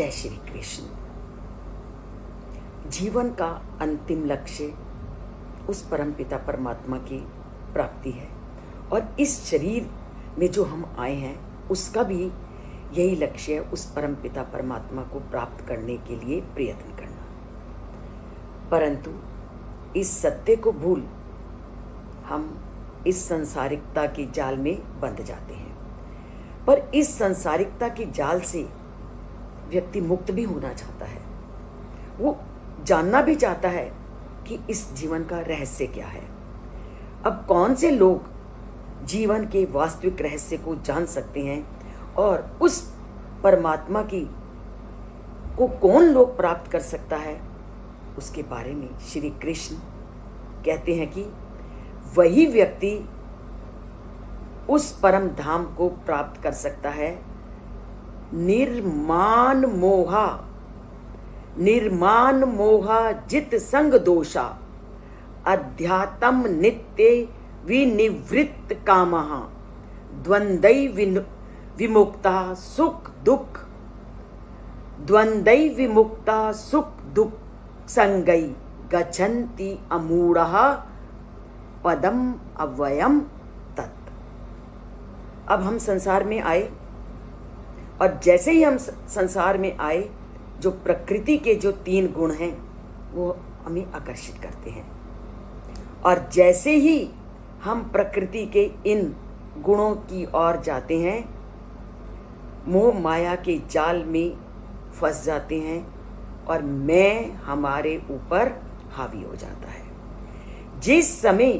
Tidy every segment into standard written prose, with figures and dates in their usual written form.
जय श्री कृष्ण। जीवन का अंतिम लक्ष्य उस परमपिता परमात्मा की प्राप्ति है और इस शरीर में जो हम आए हैं उसका भी यही लक्ष्य है, उस परमपिता परमात्मा को प्राप्त करने के लिए प्रयत्न करना। परंतु इस सत्य को भूल हम इस संसारिकता के जाल में बंध जाते हैं। पर इस संसारिकता के जाल से व्यक्ति मुक्त भी होना चाहता है। वो जानना भी चाहता है कि इस जीवन का रहस्य क्या है। अब कौन से लोग जीवन के वास्तविक रहस्य को जान सकते हैं और उस परमात्मा की को कौन लोग प्राप्त कर सकता है, उसके बारे में श्री कृष्ण कहते हैं कि वही व्यक्ति उस परम धाम को प्राप्त कर सकता है निर्माण मोहा जित संग दोषा अध्यात्म नित्य विनिवृत्त कामः द्वंद्वै विमुक्ता सुख दुख संगै गच्छन्ति अमूढ़ः पदम अव्ययम तत्। अब हम संसार में आए और जैसे ही हम संसार में आए, जो प्रकृति के जो 3 गुण हैं वो हमें आकर्षित करते हैं और जैसे ही हम प्रकृति के इन गुणों की ओर जाते हैं, मोह माया के जाल में फंस जाते हैं और मैं हमारे ऊपर हावी हो जाता है। जिस समय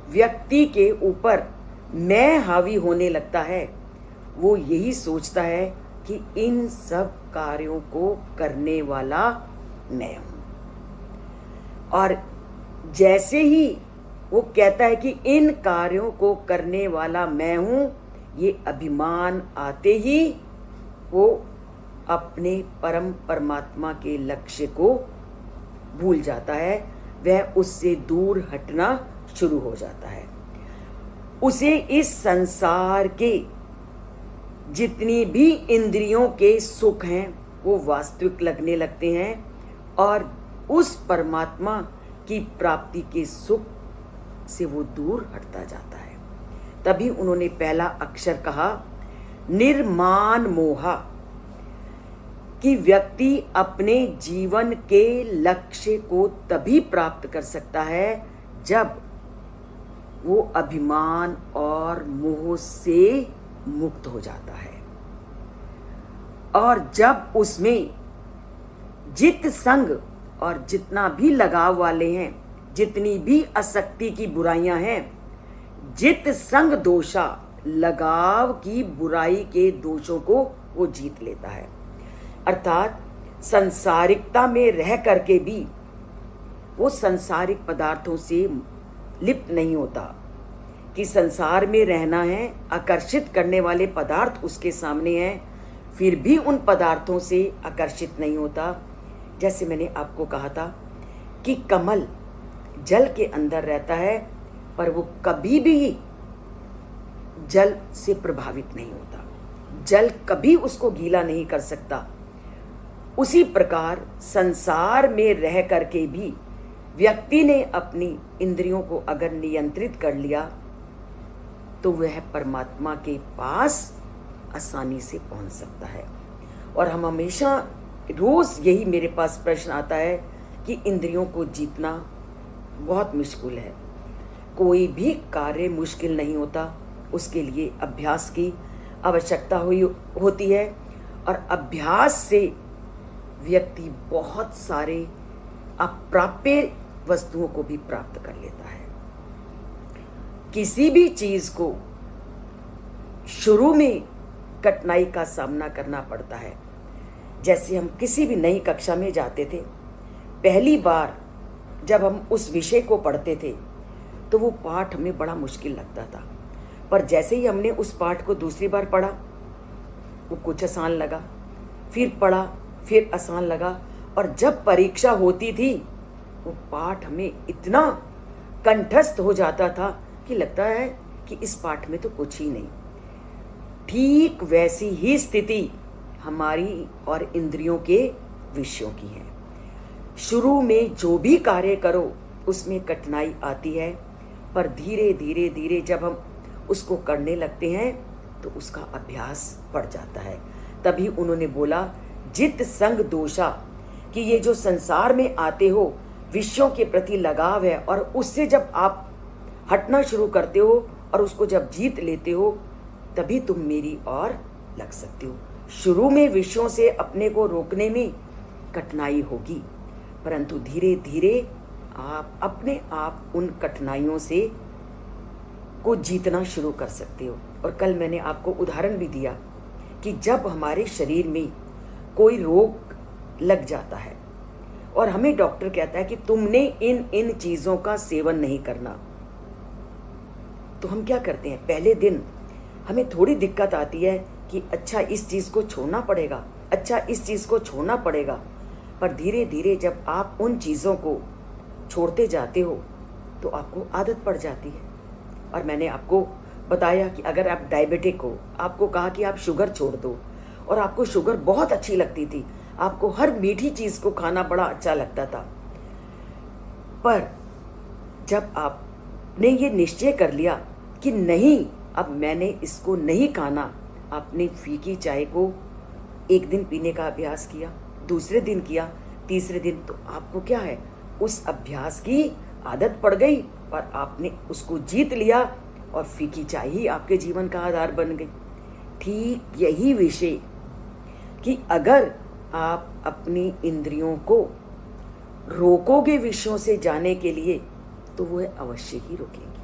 व्यक्ति के ऊपर मैं हावी होने लगता है, वो यही सोचता है कि इन सब कार्यों को करने वाला मैं हूं। और जैसे ही वो कहता है कि इन कार्यों को करने वाला मैं हूं, ये अभिमान आते ही वो अपने परम परमात्मा के लक्ष्य को भूल जाता है, वह उससे दूर हटना शुरू हो जाता है। उसे इस संसार के जितनी भी इंद्रियों के सुख हैं वो वास्तविक लगने लगते हैं और उस परमात्मा की प्राप्ति के सुख से वो दूर हटता जाता है। तभी उन्होंने पहला अक्षर कहा निर्माण मोहा, कि व्यक्ति अपने जीवन के लक्ष्य को तभी प्राप्त कर सकता है जब वो अभिमान और मोह से मुक्त हो जाता है और जब उसमें जित संग और जितना भी लगाव वाले हैं, जितनी भी आसक्ति की बुराइयां हैं, जित संग दोषा, लगाव की बुराई के दोषों को वो जीत लेता है। अर्थात संसारिकता में रह करके भी वो संसारिक पदार्थों से लिप्त नहीं होता कि संसार में रहना है, आकर्षित करने वाले पदार्थ उसके सामने हैं, फिर भी उन पदार्थों से आकर्षित नहीं होता। जैसे मैंने आपको कहा था कि कमल जल के अंदर रहता है पर वो कभी भी जल से प्रभावित नहीं होता, जल कभी उसको गीला नहीं कर सकता। उसी प्रकार संसार में रह करके भी व्यक्ति ने अपनी इंद्रियों को अगर नियंत्रित कर लिया तो वह परमात्मा के पास आसानी से पहुंच सकता है। और हम हमेशा रोज यही मेरे पास प्रश्न आता है कि इंद्रियों को जीतना बहुत मुश्किल है। कोई भी कार्य मुश्किल नहीं होता, उसके लिए अभ्यास की आवश्यकता होती है और अभ्यास से व्यक्ति बहुत सारे अप्राप्य वस्तुओं को भी प्राप्त कर लेता है। किसी भी चीज को शुरू में कठिनाई का सामना करना पड़ता है। जैसे हम किसी भी नई कक्षा में जाते थे, पहली बार जब हम उस विषय को पढ़ते थे तो वो पाठ हमें बड़ा मुश्किल लगता था, पर जैसे ही हमने उस पाठ को दूसरी बार पढ़ा वो कुछ आसान लगा, फिर पढ़ा फिर आसान लगा और जब परीक्षा होती थी वो पाठ हमें इतना कंठस्थ हो जाता था कि लगता है कि इस पाठ में तो कुछ ही नहीं। ठीक वैसी ही स्थिति हमारी और इंद्रियों के विषयों की है। शुरू में जो भी कार्य करो उसमें कठिनाई आती है, पर धीरे धीरे धीरे जब हम उसको करने लगते हैं तो उसका अभ्यास पड़ जाता है। तभी उन्होंने बोला जित संग दोषा, कि ये जो संसार में आते हो, विषयों के प्रति लगाव है, और उससे जब आप हटना शुरू करते हो और उसको जब जीत लेते हो तभी तुम मेरी ओर लग सकते हो। शुरू में विषयों से अपने को रोकने में कठिनाई होगी, परंतु धीरे धीरे आप अपने आप उन कठिनाइयों से को जीतना शुरू कर सकते हो। और कल मैंने आपको उदाहरण भी दिया कि जब हमारे शरीर में कोई रोग लग जाता है और हमें डॉक्टर कहता है कि तुमने इन इन चीज़ों का सेवन नहीं करना, तो हम क्या करते हैं? पहले दिन हमें थोड़ी दिक्कत आती है कि अच्छा इस चीज़ को छोड़ना पड़ेगा, अच्छा इस चीज़ को छोड़ना पड़ेगा, पर धीरे धीरे जब आप उन चीज़ों को छोड़ते जाते हो तो आपको आदत पड़ जाती है। और मैंने आपको बताया कि अगर आप डायबिटिक हो, आपको कहा कि आप शुगर छोड़ दो, और आपको शुगर बहुत अच्छी लगती थी, आपको हर मीठी चीज़ को खाना बड़ा अच्छा लगता था, पर जब आपने ये निश्चय कर लिया कि नहीं अब मैंने इसको नहीं खाना, आपने फीकी चाय को एक दिन पीने का अभ्यास किया, दूसरे दिन किया, तीसरे दिन, तो आपको क्या है, उस अभ्यास की आदत पड़ गई और आपने उसको जीत लिया और फीकी चाय ही आपके जीवन का आधार बन गई। ठीक यही विषय कि अगर आप अपनी इंद्रियों को रोकोगे विषयों से जाने के लिए तो वह अवश्य ही रुकेंगी।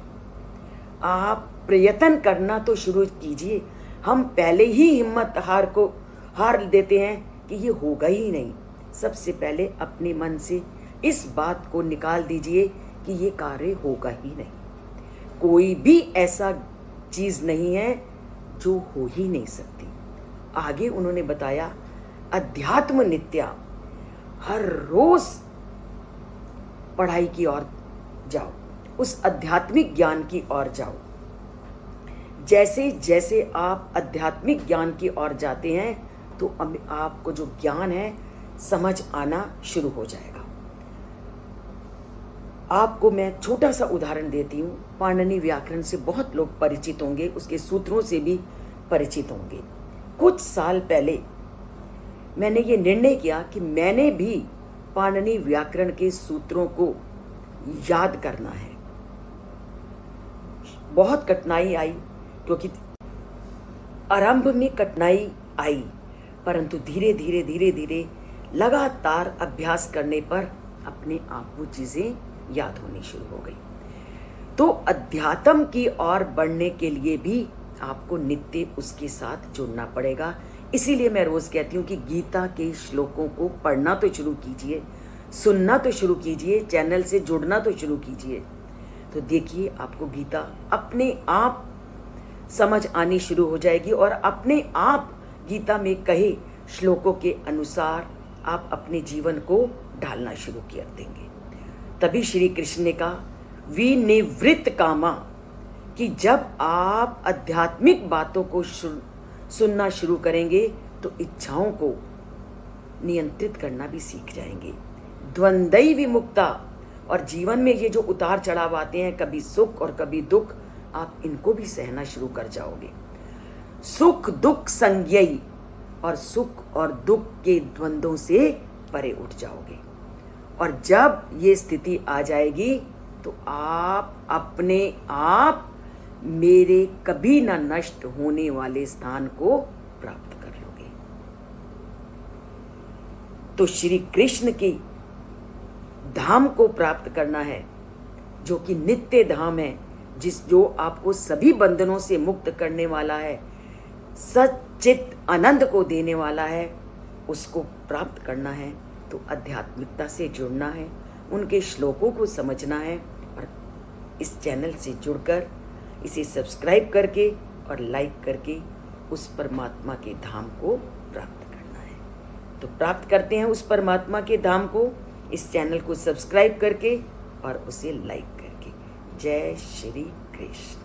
आप प्रयत्न करना तो शुरू कीजिए। हम पहले ही हिम्मत हार देते हैं कि ये होगा ही नहीं। सबसे पहले अपने मन से इस बात को निकाल दीजिए कि ये कार्य होगा ही नहीं। कोई भी ऐसा चीज़ नहीं है जो हो ही नहीं सकती। आगे उन्होंने बताया अध्यात्म नित्या, हर रोज पढ़ाई की ओर जाओ, उस आध्यात्मिक ज्ञान की ओर जाओ। जैसे जैसे आप आध्यात्मिक ज्ञान की ओर जाते हैं तो आपको जो ज्ञान है समझ आना शुरू हो जाएगा। आपको मैं छोटा सा उदाहरण देती हूँ। पाणिनि व्याकरण से बहुत लोग परिचित होंगे, उसके सूत्रों से भी परिचित होंगे। कुछ साल पहले मैंने ये निर्णय किया कि मैंने भी पाणिनि व्याकरण के सूत्रों को याद करना है। बहुत कठिनाई आई, क्योंकि आरंभ में कठिनाई आई, परंतु धीरे धीरे धीरे धीरे लगातार अभ्यास करने पर अपने आप वो चीज़ें याद होनी शुरू हो गई। तो अध्यात्म की ओर बढ़ने के लिए भी आपको नित्य उसके साथ जुड़ना पड़ेगा। इसीलिए मैं रोज कहती हूँ कि गीता के श्लोकों को पढ़ना तो शुरू कीजिए, सुनना तो शुरू कीजिए, चैनल से जुड़ना तो शुरू कीजिए। तो देखिए आपको गीता अपने आप समझ आनी शुरू हो जाएगी और अपने आप गीता में कहे श्लोकों के अनुसार आप अपने जीवन को ढालना शुरू कर देंगे। तभी श्री कृष्ण ने कहा विनिवृत्त कामा, कि जब आप आध्यात्मिक बातों को सुनना शुरू करेंगे तो इच्छाओं को नियंत्रित करना भी सीख जाएंगे। द्वंद्वै विमुक्ता, और जीवन में ये जो उतार चढ़ाव आते हैं, कभी सुख और कभी दुख, आप इनको भी सहना शुरू कर जाओगे। सुख दुख संज्ञै, और सुख और दुख के द्वंद्वों से परे उठ जाओगे। और जब ये स्थिति आ जाएगी तो आप अपने आप मेरे कभी ना नष्ट होने वाले स्थान को प्राप्त कर लोगे। तो श्री कृष्ण के धाम को प्राप्त करना है, जो कि नित्य धाम है, जो आपको सभी बंधनों से मुक्त करने वाला है, सच्चित आनंद को देने वाला है, उसको प्राप्त करना है तो आध्यात्मिकता से जुड़ना है, उनके श्लोकों को समझना है, और इस चैनल से जुड़कर इसे सब्सक्राइब करके और लाइक करके उस परमात्मा के धाम को प्राप्त करना है। तो प्राप्त करते हैं उस परमात्मा के धाम को इस चैनल को सब्सक्राइब करके और उसे लाइक करके। जय श्री कृष्ण।